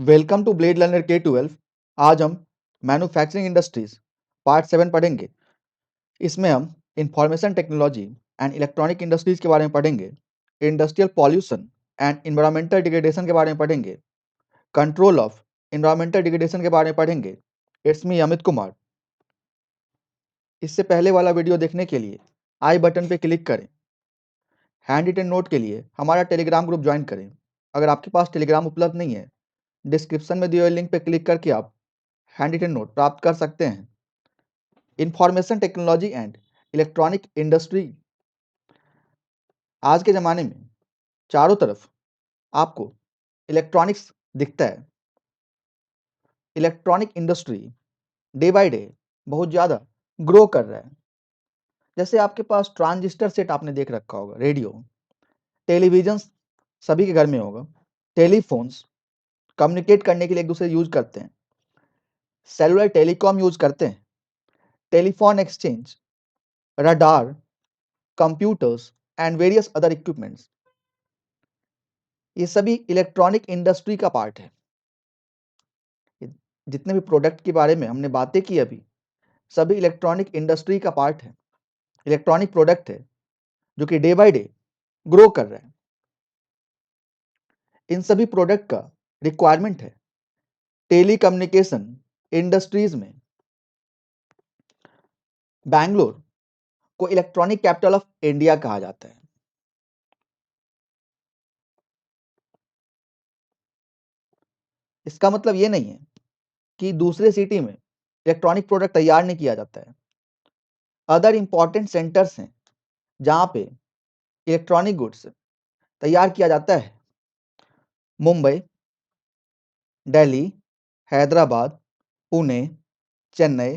Welcome to blade learner K12। आज हम manufacturing industries part 7 पढ़ेंगे। इसमें हम information technology and electronic industries के बारे में पढ़ेंगे, industrial pollution and environmental degradation के बारे में पढ़ेंगे, कंट्रोल ऑफ इन्वायरमेंटल डिग्रेडेशन के बारे में पढ़ेंगे। It's me Amit Kumar. इससे पहले वाला वीडियो देखने के लिए आई बटन पे क्लिक करें। हैंड रिटन नोट के लिए हमारा टेलीग्राम ग्रुप ज्वाइन करें। अगर आपके पास टेलीग्राम उपलब्ध नहीं है, डिस्क्रिप्शन में दिए हुए लिंक पर क्लिक करके आप हैंड रिटन नोट प्राप्त कर सकते हैं। Information technology and electronic industry, आज के ज़माने में चारों तरफ आपको इलेक्ट्रॉनिक्स दिखता है। Electronic industry day by day बहुत ज़्यादा ग्रो कर रहा है। जैसे आपके पास ट्रांजिस्टर सेट आपने देख रखा होगा, रेडियो, टेलीविजन सभी के घर में होगा, टेलीफोन्स कम्युनिकेट करने के लिए एक दूसरे यूज करते हैं, सेलुलर टेलीकॉम यूज करते हैं, telephone exchange, radar, computers and various other equipments, ये सभी इलेक्ट्रॉनिक इंडस्ट्री का पार्ट है। जितने भी प्रोडक्ट के बारे में हमने बातें की अभी, सभी इलेक्ट्रॉनिक इंडस्ट्री का पार्ट है, इलेक्ट्रॉनिक प्रोडक्ट है जो कि डे बाय डे ग्रो कर रहा है। इन सभी प्रोडक्ट का रिक्वायरमेंट है टेलीकम्युनिकेशन इंडस्ट्रीज में। बैंगलोर को इलेक्ट्रॉनिक कैपिटल ऑफ इंडिया कहा जाता है। इसका मतलब ये नहीं है कि दूसरे सिटी में इलेक्ट्रॉनिक प्रोडक्ट तैयार नहीं किया जाता है। अदर इंपॉर्टेंट सेंटर्स हैं जहां पे इलेक्ट्रॉनिक गुड्स तैयार किया जाता है। मुंबई, दिल्ली, हैदराबाद, पुणे, चेन्नई,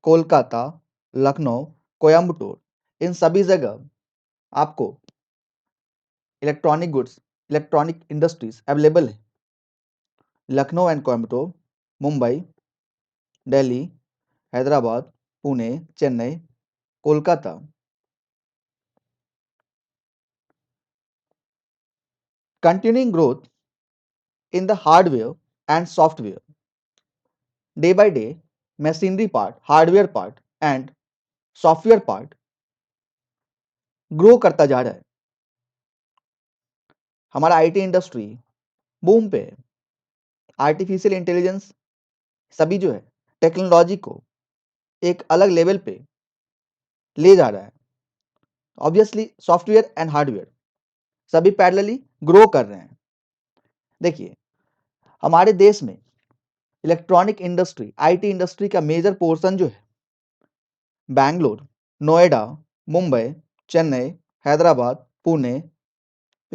कोलकाता, लखनऊ, कोयम्बटूर, इन सभी जगह आपको electronic goods, electronic industries available है। Lucknow and Coimbatore, Mumbai, Delhi, Hyderabad, Pune, Chennai, Kolkata. Continuing growth in the hardware and software. Day by day, machinery part, hardware part and software part grow करता जा रहा है। हमारा आईटी इंडस्ट्री बूम पे है। आर्टिफिशियल इंटेलिजेंस सभी जो है टेक्नोलॉजी को एक अलग लेवल पे ले जा रहा है। ऑब्वियसली सॉफ्टवेयर एंड हार्डवेयर सभी पैरेलली ग्रो कर रहे हैं। देखिए, हमारे देश में इलेक्ट्रॉनिक इंडस्ट्री, आईटी इंडस्ट्री का मेजर पोर्शन जो है बैंगलोर, नोएडा, मुंबई, चेन्नई, हैदराबाद, पुणे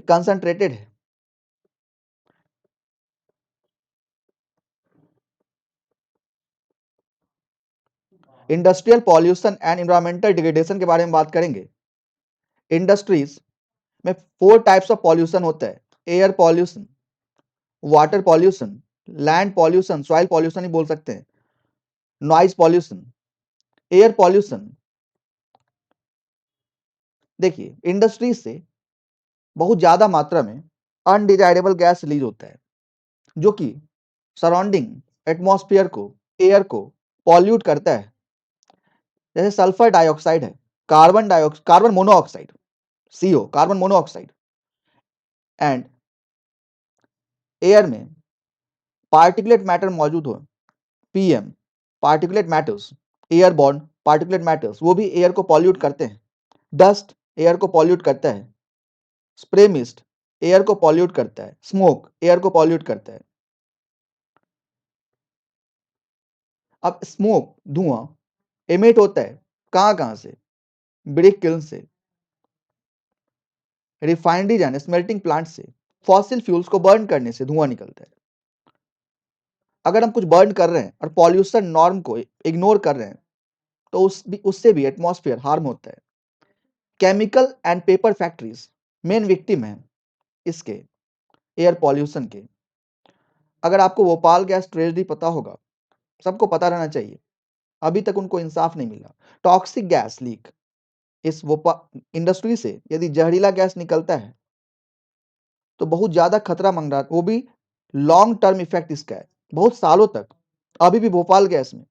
कंसंट्रेटेड है। Industrial pollution and environmental degradation के बारे में बात करेंगे। इंडस्ट्रीज में 4 टाइप्स ऑफ पॉल्यूशन होता है। Air pollution, water pollution, land pollution, soil pollution ही बोल सकते हैं, नॉइज पॉल्यूशन। एयर पॉल्यूशन, देखिए इंडस्ट्रीज से बहुत ज्यादा मात्रा में अनडिजायरेबल गैस रिलीज होता है जो कि सराउंडिंग एटमॉस्फेयर को, एयर को पॉल्यूट करता है। जैसे सल्फर डाइऑक्साइड है, carbon monoxide, CO, carbon monoxide, and air में पार्टिकुलेट मैटर मौजूद हो, PM, particulate matters, airborne particulate matters, वो भी एयर को पॉल्यूट करते हैं। डस्ट एयर को पॉल्यूट करता है, स्प्रे मिस्ट एयर को पॉल्यूट करता है, स्मोक एयर को पॉल्यूट करता है। अब स्मोक, धुआं एमिट होता है कहां से? ब्रिक किल्न से, रिफाइनरीज एंड स्मेल्टिंग प्लांट से, फॉसिल फ्यूल्स को बर्न करने से धुआं निकलता है। अगर हम कुछ बर्न कर रहे हैं और पॉल्यूशन नॉर्म को इग्नोर कर रहे हैं तो उससे भी एटमॉस्फेयर हार्म होता है। Chemical and paper factories main victim है इसके एयर पॉल्यूशन के। अगर आपको भोपाल गैस ट्रेजेडी पता होगा, सबको पता रहना चाहिए, अभी तक उनको इंसाफ नहीं मिला। टॉक्सिक गैस लीक, इस इंडस्ट्री से यदि जहरीला गैस निकलता है तो बहुत ज्यादा खतरा मंडरा, वो भी लॉन्ग टर्म इफेक्ट इसका है, बहुत सालों तक अभी भी भोपाल गैस में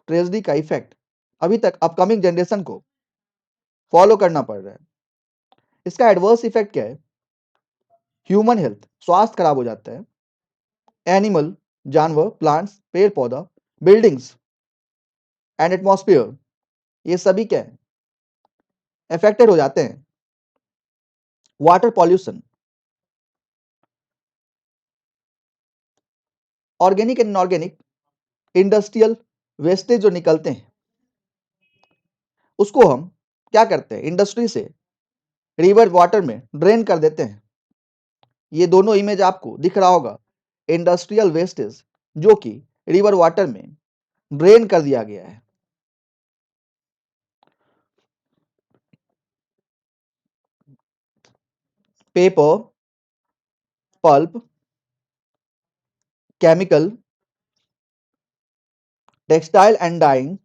ट्रेजेडी का इफेक्ट अभी तक अपकमिंग जनरेशन को फॉलो करना पड़ रहा है। इसका एडवर्स इफेक्ट क्या है? ह्यूमन हेल्थ, स्वास्थ्य खराब हो जाता है। एनिमल, जानवर, प्लांट्स, पेड़ पौधा, बिल्डिंग्स एंड एटमॉस्फेयर, ये सभी क्या है? अफेक्टेड हो जाते हैं। Water pollution, organic and inorganic industrial wastage जो निकलते हैं उसको हम क्या करते हैं? इंडस्ट्री से रिवर वाटर में ड्रेन कर देते हैं। ये दोनों इमेज आपको दिख रहा होगा, इंडस्ट्रियल वेस्टेज जो कि रिवर वाटर में ड्रेन कर दिया गया है। Paper, pulp, chemical, textile and dyeing,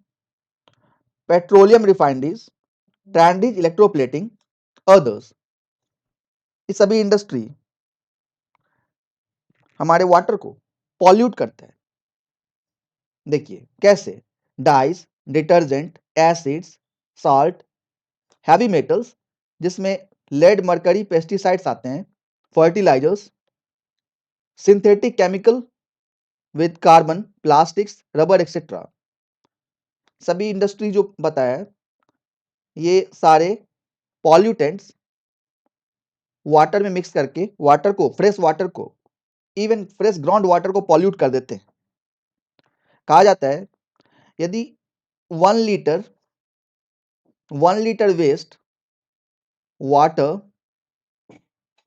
petroleum refineries, ट्रांडिज इलेक्ट्रोप्लेटिंग, अदर्स, ये सभी इंडस्ट्री हमारे वाटर को पॉल्यूट करता है। देखिए कैसे? Dyes, detergent, acids, salt, heavy metals जिसमें लेड, मरकरी, पेस्टिसाइड्स आते हैं, fertilizers, synthetic chemical with carbon, plastics, rubber etcetera, सभी इंडस्ट्री जो बताया है ये सारे पॉल्यूटेंट्स वाटर में मिक्स करके वाटर को, फ्रेश वाटर को, इवन फ्रेश ग्राउंड वाटर को पॉल्यूट कर देते हैं। कहा जाता है यदि 1 लीटर वेस्ट वाटर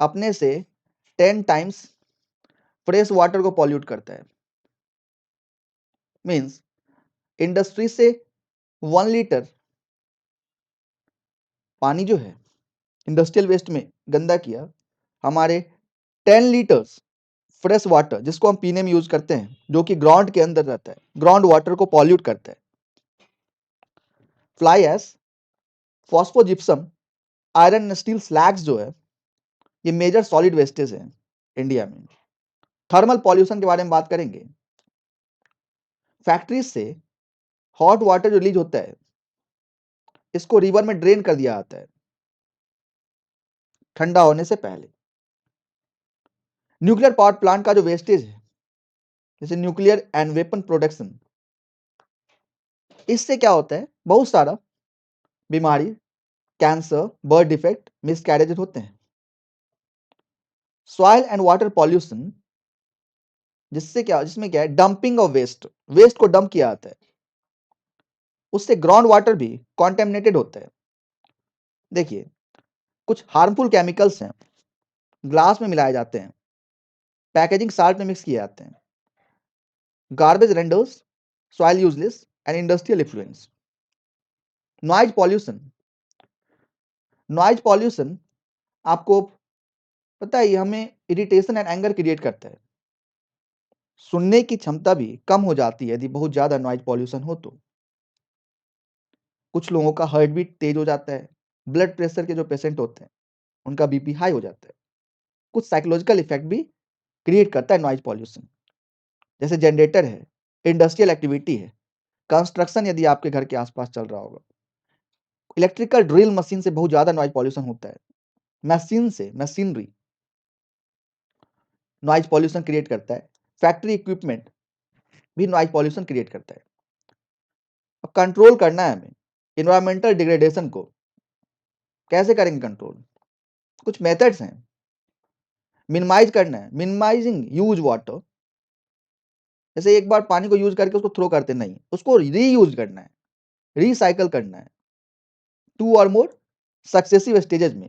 अपने से 10 टाइम्स फ्रेश वाटर को पॉल्यूट करता है। मीन्स इंडस्ट्री से 1 लीटर पानी जो है इंडस्ट्रियल वेस्ट में गंदा किया, हमारे 10 लीटर्स फ्रेश वाटर जिसको हम पीने में यूज करते हैं जो कि ग्राउंड के अंदर रहता है, ग्राउंड वाटर को पॉल्यूट करता है। Fly ash, phosphogypsum, iron steel slags जो है ये मेजर सॉलिड वेस्टेज है इंडिया में। थर्मल पॉल्यूशन के बारे में बात करेंगे। फैक्ट्रीज से हॉट वाटर जो रिलीज होता है इसको रिवर में ड्रेन कर दिया जाता है ठंडा होने से पहले। न्यूक्लियर पावर प्लांट का जो वेस्टेज है जैसे न्यूक्लियर एंड वेपन प्रोडक्शन, इससे क्या होता है? बहुत सारा बीमारी, कैंसर, बर्थ डिफेक्ट, मिसकैरेजेस होते हैं। सॉइल एंड वाटर पॉल्यूशन जिसमें क्या है? डंपिंग ऑफ वेस्ट को डंप किया जाता है, उससे ग्राउंड वाटर भी कॉन्टेमिनेटेड होता है। देखिए कुछ हार्मफुल केमिकल्स हैं, ग्लास में मिलाए जाते हैं, पैकेजिंग साल्ट में मिक्स किए जाते हैं। Garbage renders soil useless and industrial effluence. Noise pollution आपको पता है हमें इरिटेशन एंड एंगर क्रिएट करता है। सुनने की क्षमता भी कम हो जाती है यदि बहुत ज्यादा नॉइज पॉल्यूशन हो तो। कुछ लोगों का हार्ट बीट तेज हो जाता है, ब्लड प्रेशर के जो पेशेंट होते हैं उनका बीपी हाई हो जाता है। कुछ साइकोलॉजिकल इफेक्ट भी क्रिएट करता है नॉइज पॉल्यूशन, जैसे जनरेटर है, इंडस्ट्रियल एक्टिविटी है, कंस्ट्रक्शन यदि आपके घर के आसपास चल रहा होगा, इलेक्ट्रिकल ड्रिल मशीन से बहुत ज्यादा नॉइज पॉल्यूशन होता है, मशीनरी नॉइज पॉल्यूशन क्रिएट करता है, फैक्ट्री इक्विपमेंट भी नॉइज पॉल्यूशन क्रिएट करता है। अब कंट्रोल करना है हमें इन्वायरमेंटल डिग्रेडेशन को। कैसे करेंगे कंट्रोल? कुछ मेथड्स हैं। मिनिमाइज करना है, मिनिमाइजिंग यूज वाटर, जैसे एक बार पानी को यूज करके उसको थ्रो करते नहीं, उसको रीयूज करना है, रिसाइकल करना है 2 और मोर सक्सेसिव स्टेजेस में।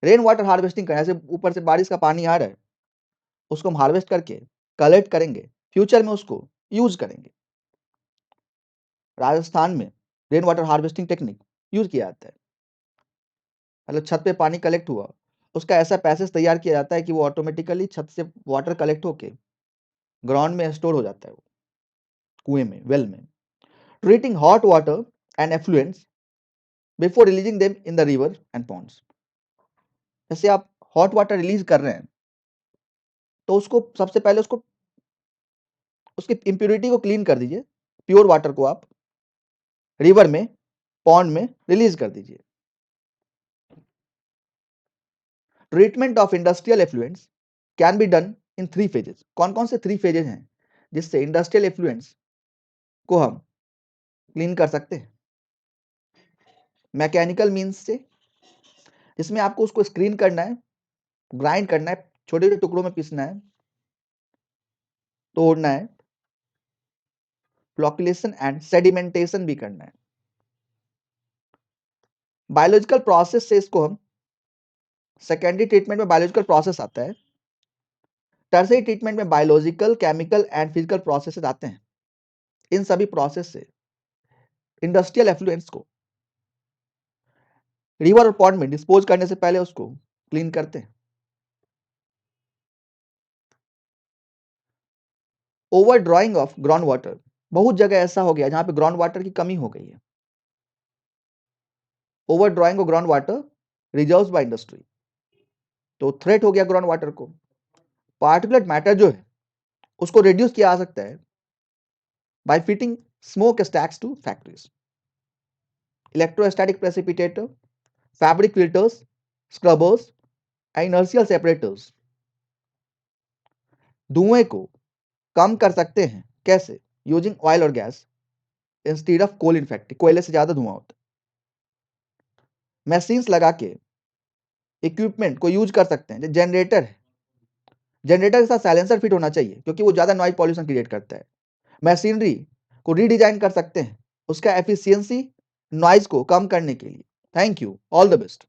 रेन वाटर हार्वेस्टिंग करना, जैसे ऊपर से बारिश का पानी आ रहा है उसको हम हार्वेस्ट करके कलेक्ट करेंगे, फ्यूचर में उसको यूज करेंगे। राजस्थान में rain water harvesting technique use किया जाता है। मतलब छत पे पानी कलेक्ट हुआ, उसका ऐसा पैसेज तैयार किया जाता है कि वो ऑटोमेटिकली छत से वाटर कलेक्ट होके ग्राउंड में स्टोर हो जाता है, वो कुएं में, वेल में। Treating hot water and effluents before releasing them in the river and ponds. जैसे आप हॉट वाटर रिलीज कर रहे हैं तो उसको सबसे पहले उसकी इम्प्योरिटी को क्लीन कर दीजिए। प्योर वाटर को आप रिवर में, पॉन्ड में रिलीज कर दीजिए। Treatment of industrial effluents can be done in 3 phases. कौन कौन से 3 फेजेस हैं जिससे इंडस्ट्रियल एफ्लुएंट्स को हम क्लीन कर सकते हैं? मैकेनिकल मीन्स से, जिसमें आपको उसको स्क्रीन करना है, ग्राइंड करना है, छोटे छोटे टुकड़ों में पीसना है, तोड़ना है, फ्लोकुलेशन एंड सेडिमेंटेशन भी करना है। बायोलॉजिकल प्रोसेस से इसको हम, सेकेंडरी ट्रीटमेंट में बायोलॉजिकल प्रोसेस आता है, टर्सरी ट्रीटमेंट में biological, chemical and physical processes आते हैं। इन सभी प्रोसेस से इंडस्ट्रियल एफ्लुएंट्स को रिवर और पॉन्ड में डिस्पोज करने से पहले उसको क्लीन करते हैं। Over drawing of ground water, बहुत जगह ऐसा हो गया जहां पे ग्राउंड वाटर की कमी हो गई है। Over drawing of ground water reserves by industry, तो थ्रेट हो गया ग्राउंड वाटर को। पार्टिकुलेट मैटर जो है उसको रिड्यूस किया जा सकता है by fitting smoke stacks to factories, electrostatic precipitator, fabric filters, scrubbers, inertial separators धुएं को कम कर सकते हैं। कैसे? यूजिंग ऑयल और gas instead of coal in factory, कोयले से ज्यादा धुआं होता है। मशीन्स लगा के इक्विपमेंट को यूज कर सकते हैं। जो जनरेटर है, जनरेटर के साथ साइलेंसर फिट होना चाहिए क्योंकि वो ज्यादा नॉइज पॉल्यूशन क्रिएट करता है। मशीनरी को रीडिजाइन कर सकते हैं उसका एफिशिएंसी, नॉइज को कम करने के लिए। Thank you, all the best.